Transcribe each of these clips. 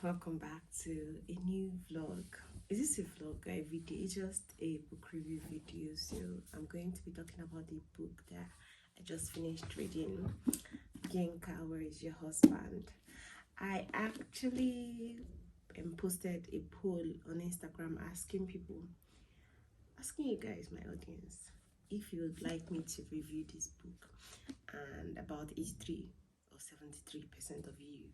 Welcome back to a new vlog. Is this a vlog or a video? It's just a book review video. So I'm going to be talking about the book that I just finished reading, Yinka, Where is Your Husband? I actually posted a poll on Instagram asking you guys, my audience, if you would like me to review this book, and about 83 or 73% of you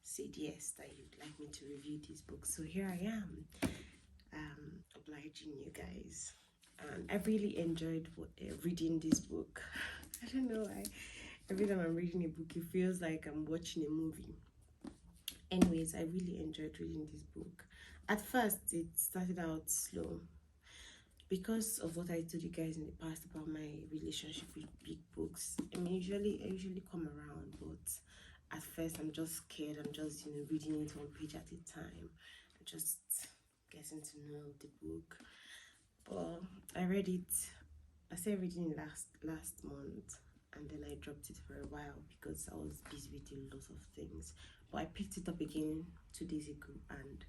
said yes, that you'd like me to review this book. So here I am, obliging you guys. And I really enjoyed reading this book. I don't know why. Every time I'm reading a book, it feels like I'm watching a movie. Anyways, I really enjoyed reading this book. At first, it started out slow because of what I told you guys in the past about my relationship with big books. I usually come around, but at first I'm just scared. I'm just reading it one page at a time, just getting to know the book. But I read it. I started reading it last month, and then I dropped it for a while because I was busy with a lot of things. But I picked it up again 2 days ago, and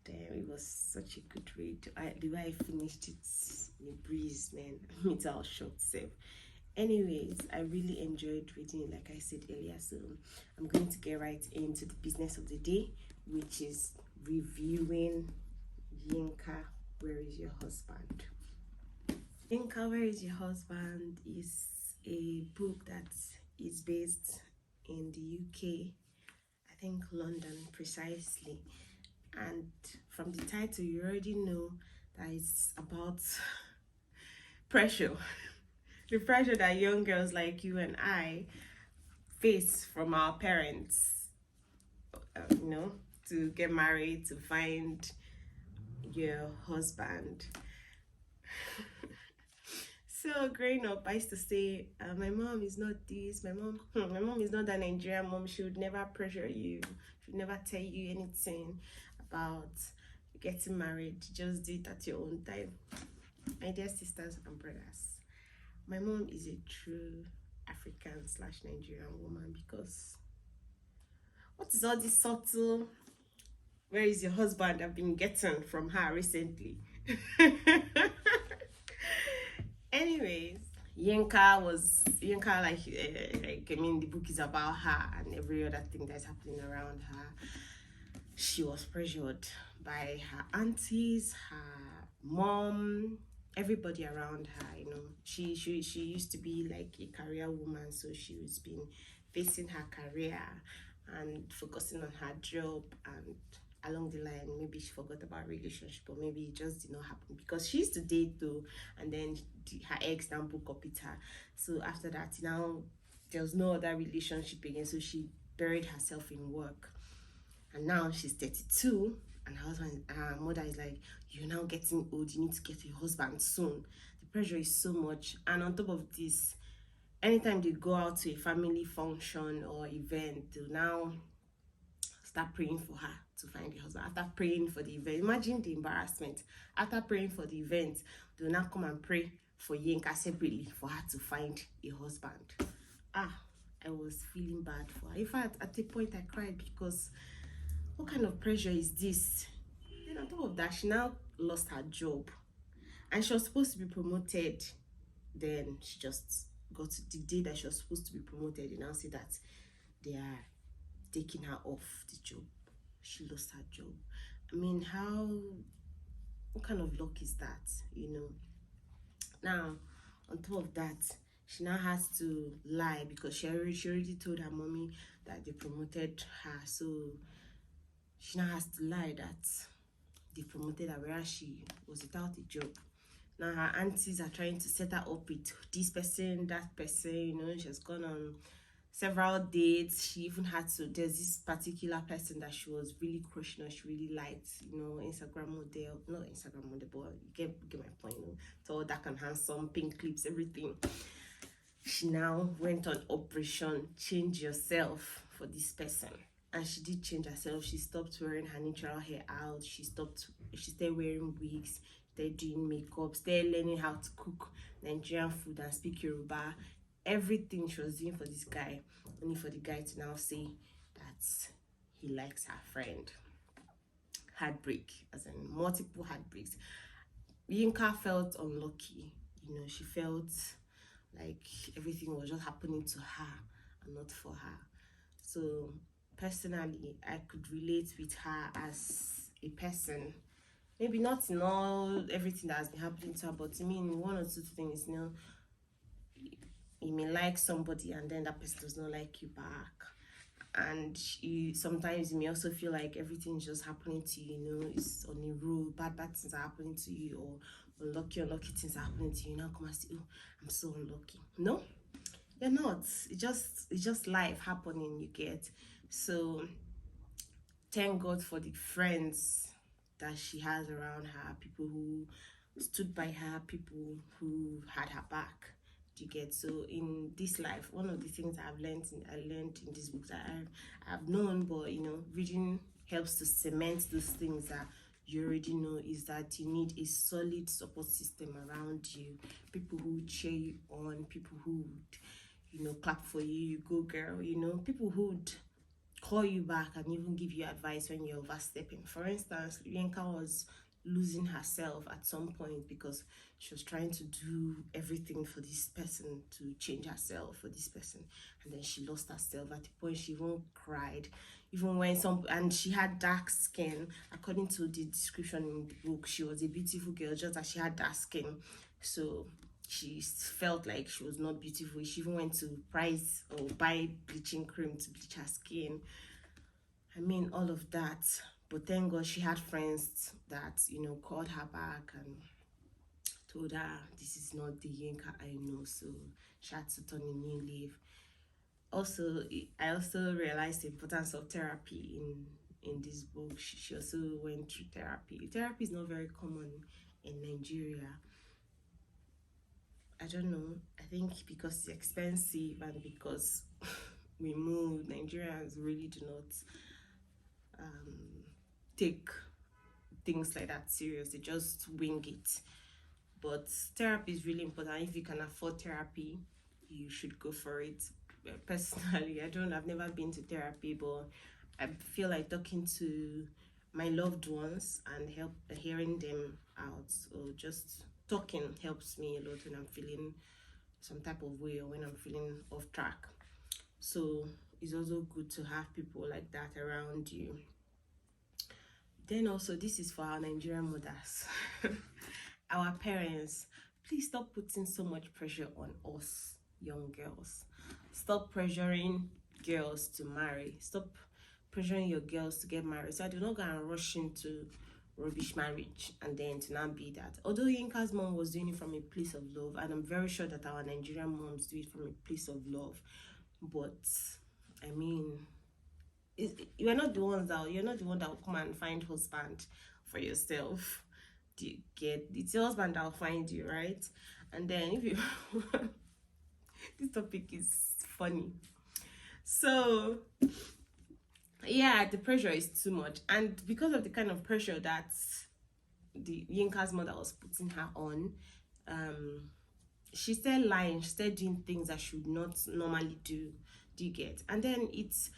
damn, it was such a good read. The way I finished it in a breeze, man. It's all short self. Anyways, I really enjoyed reading it, like I said earlier. So I'm going to get right into the business of the day, which is reviewing Yinka, Where is Your Husband? Yinka, Where is Your Husband is a book that is based in the UK, I think London precisely. And from the title, you already know that it's about pressure. The pressure that young girls like you and I face from our parents, to get married, to find your husband. So growing up, I used to say, my mom is not this, my mom is not that Nigerian mom. She would never pressure you. She would never tell you anything about getting married. Just do it at your own time. My dear sisters and brothers, my mom is a true African/Nigerian woman, because what is all this subtle "where is your husband" I've been getting from her recently? Anyways, Yinka, the book is about her and every other thing that's happening around her. She was pressured by her aunties, her mom, everybody around her. She used to be like a career woman, so she was been facing her career and focusing on her job, and along the line maybe she forgot about relationship, or maybe it just did not happen because she used to date though, and then her ex now broke up with her. So after that, now there was no other relationship again, so she buried herself in work. And now she's 32, and her mother is like, "You're now getting old, you need to get a husband soon." The pressure is so much. And on top of this, anytime they go out to a family function or event, they'll now start praying for her to find a husband. After praying for the event, imagine the embarrassment. After praying for the event, they'll now come and pray for Yinka separately for her to find a husband. I was feeling bad for her. In fact, at the point I cried, because what kind of pressure is this? Then on top of that, she now lost her job, and she was supposed to be promoted. Then she just got to the day that she was supposed to be promoted, and now say that they are taking her off the job. She lost her job. I mean, what kind of luck is that? Now on top of that, she now has to lie because she already told her mommy that they promoted her. So she now has to lie that they promoted her, whereas she was without a job. Now her aunties are trying to set her up with this person, that person. She has gone on several dates. She even had to, there's this particular person that she was really crushing on, she really liked, Instagram model, not Instagram model, but you get my point. So dark and handsome, pink clips, everything. She now went on operation change yourself for this person, and she did change herself. She stopped wearing her natural hair out. She started wearing wigs, started doing makeup, started learning how to cook Nigerian food and speak Yoruba. Everything she was doing for this guy, only for the guy to now say that he likes her friend. Heartbreak, as in multiple heartbreaks. Yinka felt unlucky. She felt like everything was just happening to her and not for her. So personally, I could relate with her as a person. Maybe not in all everything that has been happening to her, but I mean one or two things. You may like somebody and then that person does not like you back, and sometimes you may also feel like everything's just happening to you. It's on a roll. Bad things are happening to you, or unlucky things are happening to you. Now come and say, oh, I'm so unlucky. No, you're not. It's just life happening, you get. So thank God for the friends that she has around her, people who stood by her, people who had her back. Do you get? So in this life, one of the things I learned in this book that I've known, but reading helps to cement those things that you already know, is that you need a solid support system around you, people who cheer you on, people who would clap for you, you go girl, people who would call you back and even give you advice when you're overstepping. For instance, Yinka was losing herself at some point because she was trying to do everything for this person, to change herself for this person, and then she lost herself. At the point she even cried, even when and she had dark skin. According to the description in the book, she was a beautiful girl, just that she had dark skin, so she felt like she was not beautiful. She even went to price or buy bleaching cream to bleach her skin. I mean, all of that. But thank God she had friends that, called her back and told her this is not the Yinka I know. So she had to turn a new leaf. Also, I also realized the importance of therapy in this book. She also went through therapy. Therapy is not very common in Nigeria. I don't know. I think because it's expensive and because we moved, Nigerians really do not take things like that serious. They just wing it. But therapy is really important. If you can afford therapy, you should go for it. Personally, I've never been to therapy, but I feel like talking to my loved ones and hearing them out, or just talking, helps me a lot when I'm feeling some type of way or when I'm feeling off track. So it's also good to have people like that around you. Then also, this is for our Nigerian mothers. Our parents, please stop putting so much pressure on us young girls. Stop pressuring girls to marry. Stop pressuring your girls to get married. So I do not go and rush into rubbish marriage and then to not be that. Although Yinka's mom was doing it from a place of love, and I'm very sure that our Nigerian moms do it from a place of love, but I mean, you're not the one that will come and find husband for yourself. Do you get? It's your husband that will find you, right? And then if you this topic is funny. So yeah, the pressure is too much, and because of the kind of pressure that the Yinka's mother was putting her on, she started lying, she started doing things that she would not normally do. Do you get? And then it's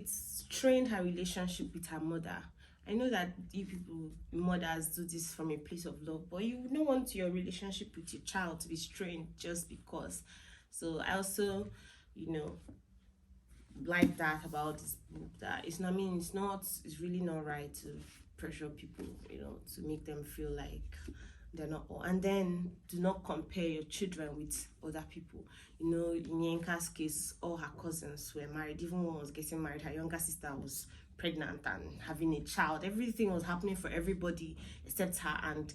strained her relationship with her mother. I know that you people, mothers, do this from a place of love, but you don't want your relationship with your child to be strained just because. So I also, like that about this book, that it's really not right to pressure people, to make them feel like they're not. And then do not compare your children with other people. In Yinka's case, all her cousins were married. Even one was getting married, her younger sister was pregnant and having a child. Everything was happening for everybody except her, and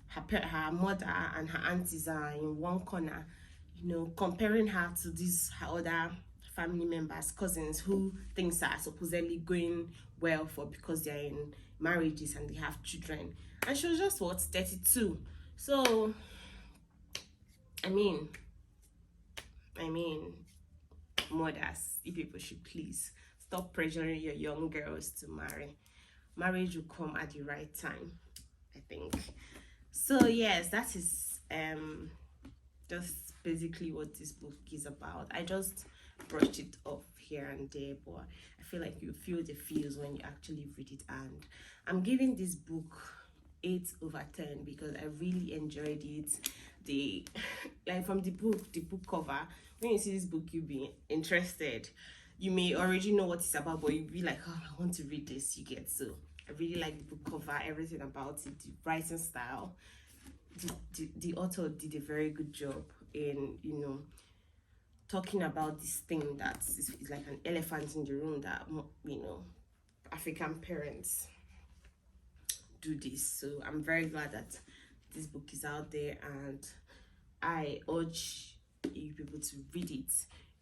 her mother and her aunties are in one corner, comparing her to these her other family members, cousins, who things are supposedly going well for because they're in marriages and they have children. And she was just 32. So I mean, mothers, you people should please stop pressuring your young girls to marry. Marriage will come at the right time, I think. So yes, that is just basically what this book is about. I just brushed it off here and there, but I feel like you feel the feels when you actually read it. And I'm giving this book 8/10 because I really enjoyed it. The like from the book cover, when you see this book, you'll be interested. You may already know what it's about, but you'll be like, oh, I want to read this. You get, so I really like the book cover, everything about it, the writing style. The author did a very good job in, you know, talking about this thing that is like an elephant in the room, that, you know, African parents do this. So I'm very glad that this book is out there, and I urge you people to read it.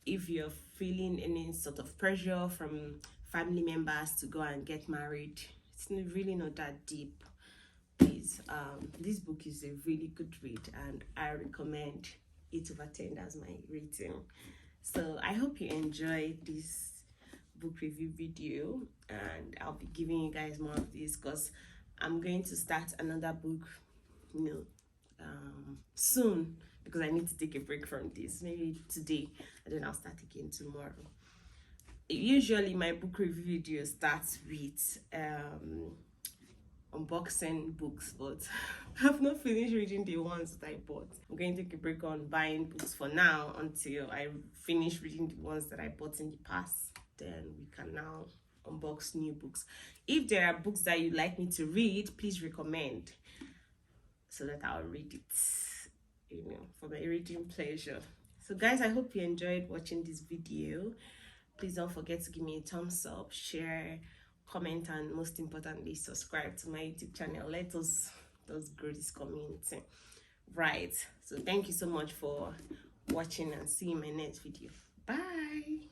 If you're feeling any sort of pressure from family members to go and get married, it's really not that deep. Please, this book is a really good read, and I recommend 8/10 as my rating. So I hope you enjoyed this book review video, and I'll be giving you guys more of this because I'm going to start another book, you know, soon, because I need to take a break from this, maybe today, and then I'll start again tomorrow. Usually my book review video starts with unboxing books, but I've not finished reading the ones that I bought. I'm going to take a break on buying books for now until I finish reading the ones that I bought in the past. Then we can now unbox new books. If there are books that you'd like me to read, please recommend so that I'll read it, you know, for my reading pleasure. So guys, I hope you enjoyed watching this video. Please don't forget to give me a thumbs up, share, comment, and most importantly, subscribe to my YouTube channel. Let us grow this community, right? So thank you so much for watching, and see you in my next video. Bye.